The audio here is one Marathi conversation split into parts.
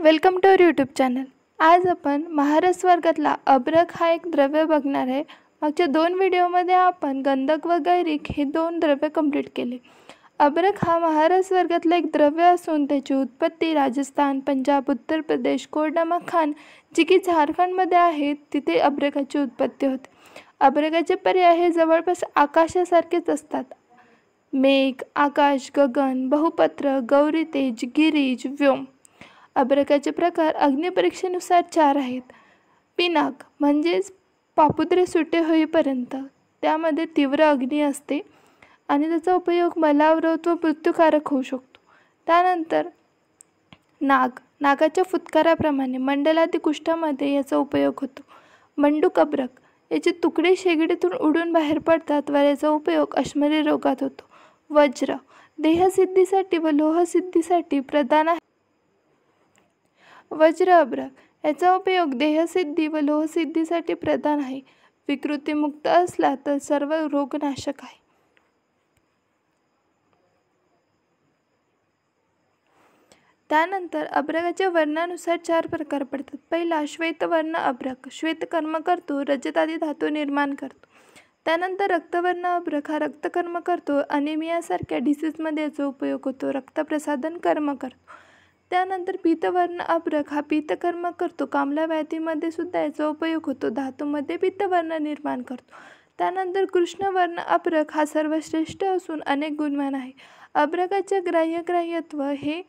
Welcome to our YouTube channel. आज आपण महारस वर्गातला अभ्रक हा एक द्रव्य बघणार आहे. मागच्या 2 व्हिडिओमध्ये आपण गंधक व गैरिक हे 2 द्रव्य कंप्लीट केले. अभ्रक हा महारस वर्गातला एक द्रव्य असून त्याची उत्पत्ती राजस्थान, पंजाब, उत्तर प्रदेश, कोरडमा खान जी की झारखंडमध्ये आहे तिथे अभ्रकाची उत्पत्ती होते. अभ्रकाचे पर्याय हे जवळपास आकाशासारखेच असतात. मेघ, आकाश, गगन, बहुपत्र, गौरीतेज, गिरीज, व्योम. अभ्रकाचे प्रकार अग्निपरीक्षेनुसार 4 आहेत. पिनाक म्हणजेच पापुद्रे सुटे होईपर्यंत त्यामध्ये तीव्र अग्नी असते आणि त्याचा उपयोग मलावरोध व मृत्यूकारक होऊ शकतो. त्यानंतर नागाच्या फुत्काराप्रमाणे मंडलातिकुष्ठामध्ये याचा उपयोग होतो. मंडूक अभ्रक याचे तुकडे शेगडीतून उडून बाहेर पडतात व याचा उपयोग अश्मरी रोगात होतो. वज्र देहसिद्धीसाठी व लोहसिद्धीसाठी प्रधान आहे. वज्र अभ्रक याचा उपयोग देहसिद्धी व लोहसिद्धीसाठी प्रधान आहे. विकृतीमुक्त असला तर सर्व रोगनाशक आहे. त्यानंतर अभ्रकाच्या वर्णानुसार 4 प्रकार पडतात. पहिला श्वेतवर्ण अभ्रक, श्वेत कर्म करतो, रजतादी धातू निर्माण करतो. त्यानंतर रक्तवर्ण अभ्रक हा रक्तकर्म करतो, अनिमियासारख्या डिसीजमध्ये याचा उपयोग होतो, रक्तप्रसाधन कर्म करतो. त्यानंतर पीतवर्ण अभ्रक हा पीतकर्म करतो, कामला व्याधीमध्ये सुद्धा याचा उपयोग होतो, धातूमध्ये पीतवर्ण निर्माण करतो. त्यानंतर कृष्णवर्ण अभ्रक हा सर्वश्रेष्ठ असून अनेक गुणवान आहे. अभ्रकाचे ग्राह्यत्व हे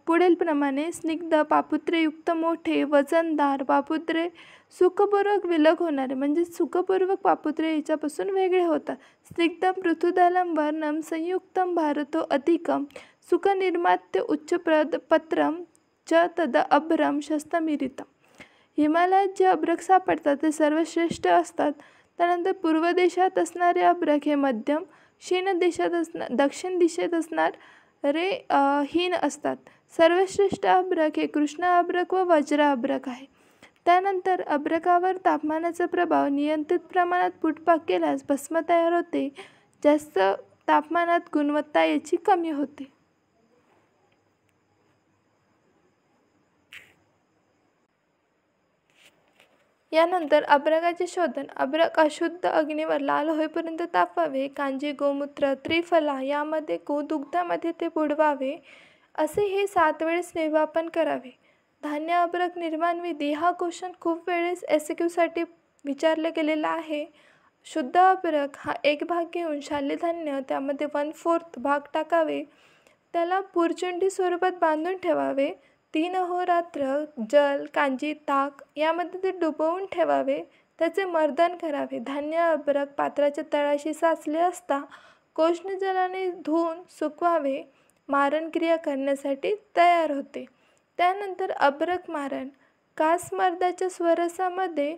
पुढील प्रमाणे स्निग्ध, पापुत्रेयुक्त, मोठे, वजनदार, पापुत्रे सुखपूर्वक विलग होणारे म्हणजे सुखपूर्वक पापुत्रे याच्यापासून वेगळे होतात. स्निग्धम पृथुदलम वर्णम संयुक्तम भारतो अधिकम सुखनिर्मात्य उच्च पत्रम च तद अभ्रम शस्तमिरितम. हिमालयात जे अभ्रक सापडतात ते सर्वश्रेष्ठ असतात. त्यानंतर पूर्व देशात असणारे अभ्रक हे मध्यम, दक्षिण दिशेत असणारे हीन असतात. सर्वश्रेष्ठ अभ्रक हे कृष्ण अभ्रक व वज्र अभ्रक आहे. त्यानंतर अभ्रकावर तापमानाचा प्रभाव नियंत्रित प्रमाणात पुटपाक केल्यास भस्म तयार होते. जास्त तापमानात गुणवत्ता याची कमी होते. यानंतर अभ्रकाचे शोधन. अभ्रक अशुद्ध अग्नीवर लाल होईपर्यंत तापवावे. कांजी, गोमूत्र, त्रिफला यामध्ये गोदुग्धामध्ये ते बुडवावे. असे हे 7 वेळेस निर्वापन करावे. धान्य अभ्रक निर्माण विधी हा क्वेश्चन खूप वेळेस SQ विचारला गेलेला आहे. शुद्ध अभ्रक हा 1 भाग घेऊन शालेय धान्य त्यामध्ये 1/4 भाग टाकावे. त्याला पुरचुंडी स्वरूपात बांधून ठेवावे. 3 अहोरात्र जल, कांजी, ताक यामध्ये ते डुबवून ठेवावे. त्याचे मर्दन करावे. धान्य अभ्रक पात्राच्या तळाशी साचले असता कोष्ण जलाने धुवून सुकवावे. मारण क्रिया करण्यासाठी तयार होते. त्यानंतर अभ्रक मारण. कासमर्दाच्या स्वरसामध्ये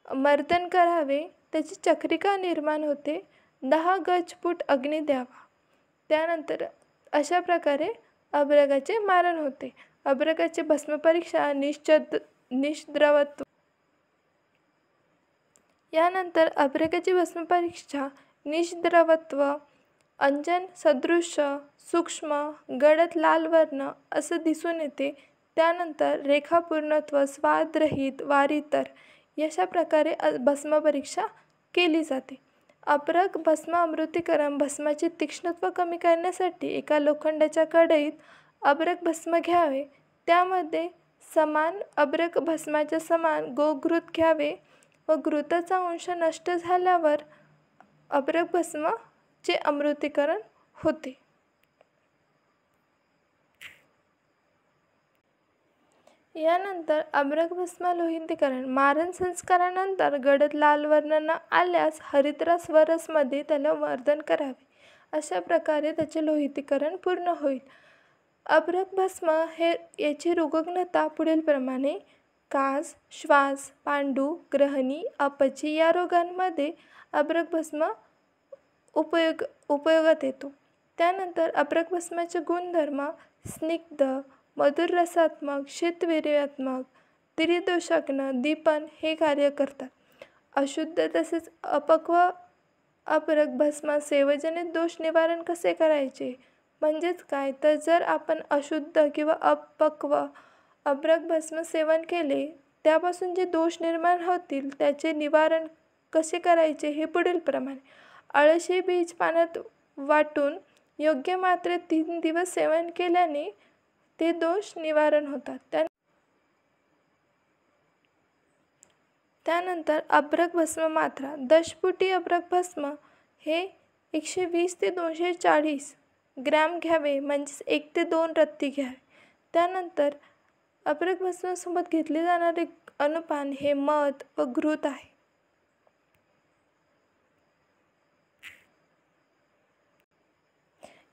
मर्दन करावे. त्याची चक्रिका निर्माण होते. 10 गजफूट अग्नी द्यावा. त्यानंतर अशा प्रकारे अभ्रकाचे मारण होते. अभ्रकाची भस्मपरीक्षा निष्द्रवत्व. यानंतर अभ्रकाची भस्मपरीक्षा निष्द्रवत्व, अंजन सदृश्य, सूक्ष्म, गडद लाल वर्ण असं दिसून येते. त्यानंतर रेखापूर्णत्व, स्वादरहित, वारितर अशा प्रकारे भस्मपरीक्षा केली जाते. अभ्रक भस्म अमृतीकरण. भस्माचे तीक्ष्णत्व कमी करण्यासाठी एका लोखंडाच्या कढईत अभ्रक भस्म घ्यावे. त्यामध्ये समान अभ्रक भस्माच्या समान गोघृत घ्यावे व घृताचा अंश नष्ट झाल्यावर अभ्रक भस्माचे अमृतीकरण होते. यानंतर अभ्रक भस्म लोहितीकरण. मारण संस्कारानंतर गडद लाल वर्ण न आल्यास हरिद्रास वरसमध्ये त्याला मर्दन करावे. अशा प्रकारे त्याचे लोहितीकरण पूर्ण होईल. अभ्रक भस्म हे याची रोगग्नता पुढील प्रमाणे. कास, श्वास, पांडू, ग्रहणी, अपची या रोगांमध्ये अभ्रक भस्म उपयोगात येतो. त्यानंतर अभ्रक भस्माचे गुणधर्म स्निग्ध, मधुर रसात्मक, शीतवीर्यात्मक, त्रिदोषज्ञ, दीपन हे कार्य करतात. अशुद्ध तसेच अपक्व अभ्रक भस्म सेवजनित दोष निवारण कसे करायचे म्हणजेच काय तर जर आपण अशुद्ध किंवा अपक्व अभ्रक भस्म सेवन केले त्यापासून जे दोष निर्माण होतील त्याचे निवारण कसे करायचे हे पुढील प्रमाणे. अळशी बीज पाण्यात वाटून योग्य मात्रेत 3 दिवस सेवन केल्याने ते दोष निवारण होतात. त्यानंतर अभ्रक भस्म मात्रा. दशपुटी अभ्रक भस्म हे 120 ते 240 ग्रॅम घ्यावे, म्हणजेच 1 ते 2 रत्ती घ्यावे. त्यानंतर अभ्रक भस्मासोबत घेतले जाणारे अनुपान हे मध व घृत आहे.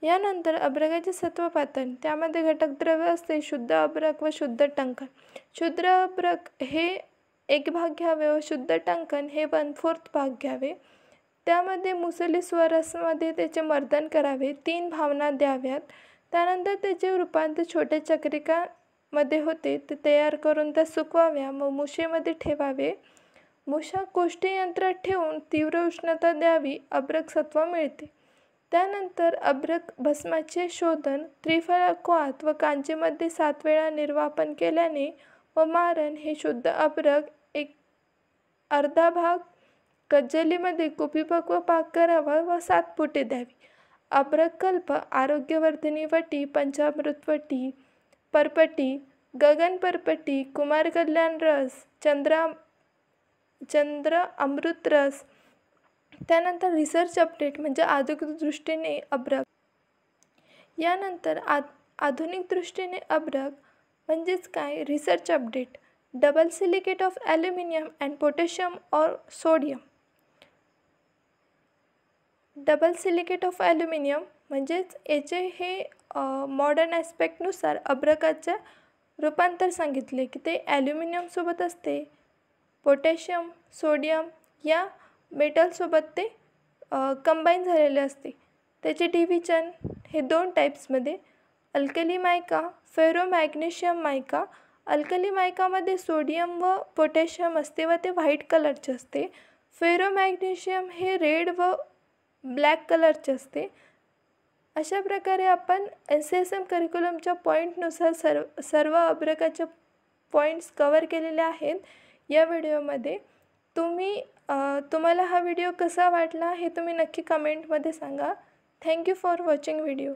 यानंतर अभ्रकाचे सत्वपातन. त्यामध्ये घटक द्रव्य असते शुद्ध अभ्रक व शुद्ध टंकन. शुद्ध अभ्रक हे 1 भाग घ्यावे व शुद्ध टंकन हे 1/4 भाग घ्यावे. त्यामध्ये मुसली स्वरसमध्ये त्याचे मर्दन करावे, 3 भावना द्याव्यात. त्यानंतर त्याचे रूपांतर छोट्या चक्रिकामध्ये होते ते तयार करून त्या सुकवाव्या व मुशेमध्ये ठेवावे. मुशा कोष्टी यंत्रात ठेवून तीव्र उष्णता द्यावी, अभ्रक सत्व मिळते. त्यानंतर अभ्रक भस्माचे शोधन त्रिफळक्वाथ व कांचीमध्ये 7 वेळा निर्वापन केल्याने व मारण हे शुद्ध अभ्रक अर्धा भाग कज्जलीमध्ये कुपीपक्व पाक करावा व 7 फुटे द्यावी. अभ्रक कल्प, आरोग्यवर्धिनी वटी, पंचामृत वटी, परपटी, गगन परपटी, कुमार कल्याण रस, चंद्र अमृत रस. त्यानंतर रिसर्च अपडेट म्हणजे आधुनिक दृष्टीने अभ्रक. यानंतर आधुनिक दृष्टीने अभ्रक म्हणजेच काय. Research update. Double silicate of aluminium and potassium or sodium. Double silicate of aluminium म्हणजेच याचे हे मॉडर्न ॲस्पेक्टनुसार अभ्रकाचं रूपांतर सांगितले की ते ॲल्युमिनियमसोबत असते, पोटॅशियम, सोडियम या मेटलसोबत ते कंबाईन झालेले असते. त्याचे डिव्हिजन हे 2 टाईप्समध्ये. अल्कली मायका, फेरो मॅग्नेशियम मायका. अल्कली मायकामध्ये सोडियम व पोटॅशियम असते व ते व्हाईट कलरचे असते. फेरो मॅग्नेशियम हे रेड व ब्लॅक कलरचे असते. अशा प्रकारे आपण SSM करिक्युलमच्या पॉईंटनुसार सर्व अभ्रकाचे पॉईंट्स कवर केलेले आहेत या व्हिडिओमध्ये. तुम्हाला हा व्हिडिओ कसा वाटला हे तुम्ही नक्की कमेंटमध्ये सांगा. Thank you for watching video.